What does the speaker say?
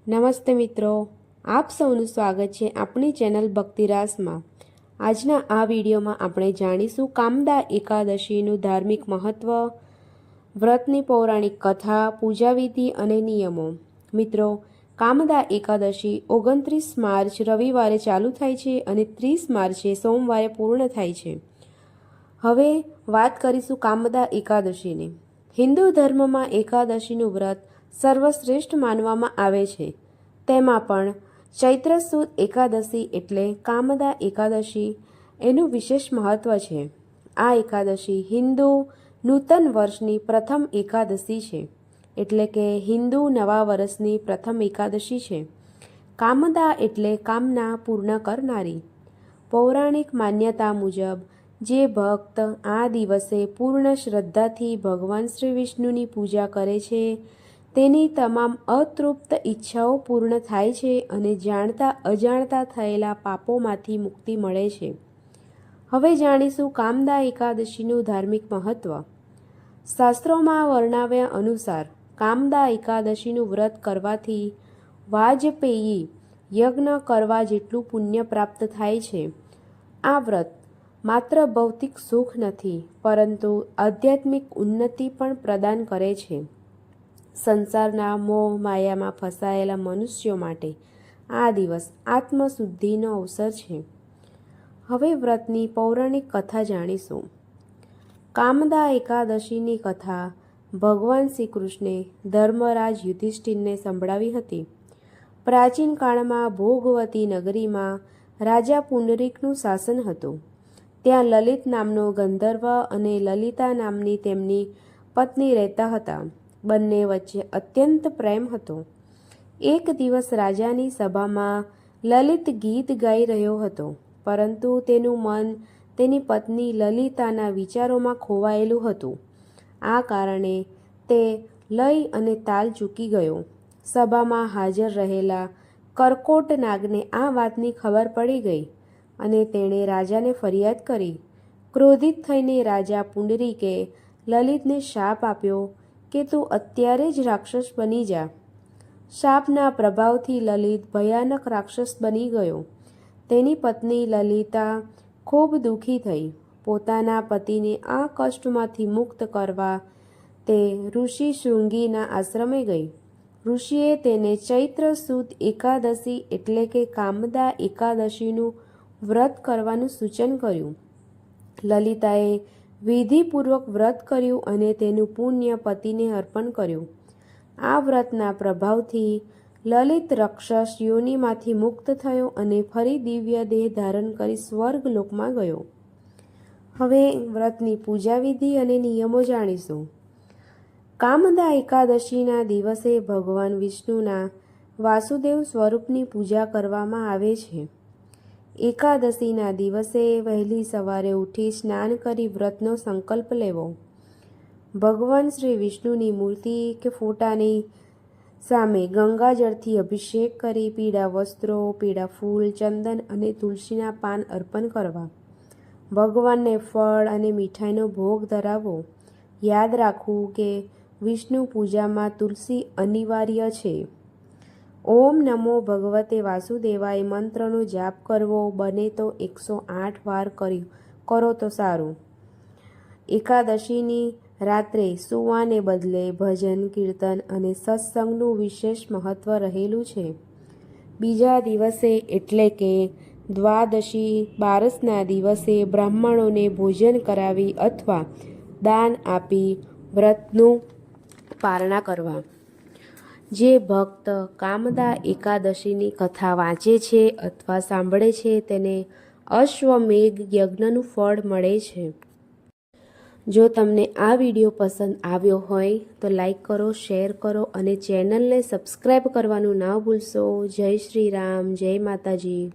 નમસ્તે મિત્રો, આપ સૌનું સ્વાગત છે આપણી ચેનલ ભક્તિરાસમાં। આજના આ વિડીયોમાં આપણે જાણીશું કામદા એકાદશીનું ધાર્મિક મહત્વ, વ્રતની પૌરાણિક કથા, પૂજાવિધિ અને નિયમો। મિત્રો, કામદા એકાદશી 29 માર્ચ રવિવારે ચાલુ થાય છે અને 30 માર્ચે સોમવારે પૂર્ણ થાય છે। હવે વાત કરીશું કામદા એકાદશીની। હિન્દુ ધર્મમાં એકાદશીનું વ્રત સર્વશ્રેષ્ઠ માનવામાં આવે છે। તેમાં પણ ચૈત્ર સુદ એકાદશી એટલે કામદા એકાદશી એનું વિશેષ મહત્વ છે। આ એકાદશી હિન્દુ નૂતન વર્ષની પ્રથમ એકાદશી છે, એટલે કે હિન્દુ નવા વર્ષની પ્રથમ એકાદશી છે। કામદા એટલે કામના પૂર્ણ કરનારી। પૌરાણિક માન્યતા મુજબ જે ભક્ત આ દિવસે પૂર્ણ શ્રદ્ધાથી ભગવાન શ્રી વિષ્ણુની પૂજા કરે છે તેની તમામ અતૃપ્ત ઈચ્છાઓ પૂર્ણ થાય છે અને જાણતા અજાણતા થયેલા પાપોમાંથી મુક્તિ મળે છે। હવે જાણીશું કામદા એકાદશીનું ધાર્મિક મહત્વ। શાસ્ત્રોમાં વર્ણવ્યા અનુસાર કામદા એકાદશીનું વ્રત કરવાથી વાજપેયી યજ્ઞ કરવા જેટલું પુણ્ય પ્રાપ્ત થાય છે। આ વ્રત માત્ર ભૌતિક સુખ નથી, પરંતુ આધ્યાત્મિક ઉન્નતિ પણ પ્રદાન કરે છે। સંસારના મોહ માયામાં ફસાયેલા મનુષ્યો માટે આ દિવસ આત્મશુદ્ધિનો અવસર છે। હવે વ્રતની પૌરાણિક કથા જાણીશું। કામદા એકાદશીની કથા ભગવાન શ્રી કૃષ્ણે ધર્મરાજ યુધિષ્ઠિરને સંભળાવી હતી। પ્રાચીન કાળમાં ભોગવતી નગરીમાં રાજા પુંડરીકનું શાસન હતું। ત્યાં લલિત નામનો ગંધર્વ અને લલિતા નામની તેમની પત્ની રહેતા હતા। બંને વચ્ચે અત્યંત પ્રેમ હતો। એક દિવસ રાજાની સભામાં લલિત ગીત ગાઈ રહ્યો હતો, પરંતુ તેનું મન તેની પત્ની લલિતાના વિચારોમાં ખોવાયેલું હતું। આ કારણે તે લય અને તાલ ચૂકી ગયો। સભામાં હાજર રહેલા કરકોટ નાગને આ વાતની ખબર પડી ગઈ અને તેણે રાજાને ફરિયાદ કરી। ક્રોધિત થઈને રાજા પુંડરીકે લલિતને શાપ આપ્યો કે તું અત્યારે જ રાક્ષસ બની જા। શાપના પ્રભાવથી લલિત ભયાનક રાક્ષસ બની ગયો। તેની પત્ની લલિતા ખૂબ દુઃખી થઈ। પોતાના પતિને આ કષ્ટમાંથી મુક્ત કરવા તે ઋષિ શૃંગીના આશ્રમે ગઈ। ઋષિએ તેને ચૈત્ર સુદ એકાદશી એટલે કે કામદા એકાદશીનું વ્રત કરવાનું સૂચન કર્યું। લલિતાએ વિધિપૂર્વક વ્રત કર્યું અને તેનું પુણ્ય પતિને અર્પણ કર્યું। આ વ્રતના પ્રભાવથી લલિત રાક્ષસ યોનિમાંથી મુક્ત થયો અને ફરી દિવ્ય દેહ ધારણ કરી સ્વર્ગ લોકમાં ગયો। હવે વ્રતની પૂજાવિધિ અને નિયમો જાણીશું। કામદા એકાદશીના દિવસે ભગવાન વિષ્ણુના વાસુદેવ સ્વરૂપની પૂજા કરવામાં આવે છે। એકાદશીના દિવસે વહેલી સવારે ઉઠી સ્નાન કરી વ્રતનો સંકલ્પ લેવો। ભગવાન શ્રી વિષ્ણુની મૂર્તિ કે ફોટાની સામે ગંગાજળથી અભિષેક કરી પીળા વસ્ત્રો, પીળા ફૂલ, ચંદન અને તુલસીના પાન અર્પણ કરવા। ભગવાનને ફળ અને મીઠાઈનો ભોગ ધરાવવો। યાદ રાખવું કે વિષ્ણુ પૂજામાં તુલસી અનિવાર્ય છે। ઓમ નમો ભગવતે વાસુદેવાય મંત્રનો જાપ કરવો, બને તો 108 વાર કરો તો સારું। એકાદશીની રાત્રે સૂવાને બદલે ભજન, કીર્તન અને સત્સંગનું વિશેષ મહત્વ રહેલું છે। બીજા દિવસે એટલે કે દ્વાદશી બારસના દિવસે બ્રાહ્મણોને ભોજન કરાવી અથવા દાન આપી વ્રતનું પારણા કરવા। જે ભક્ત કામદા એકાદશીની કથા વાંચે છે અથવા સાંભળે છે તેને અશ્વમેઘ યજ્ઞનું ફળ મળે છે। જો તમને આ વિડીયો પસંદ આવ્યો હોય તો લાઈક કરો, શેર કરો અને ચેનલને સબસ્ક્રાઈબ કરવાનું ના ભૂલશો। જય શ્રી રામ, જય માતાજી।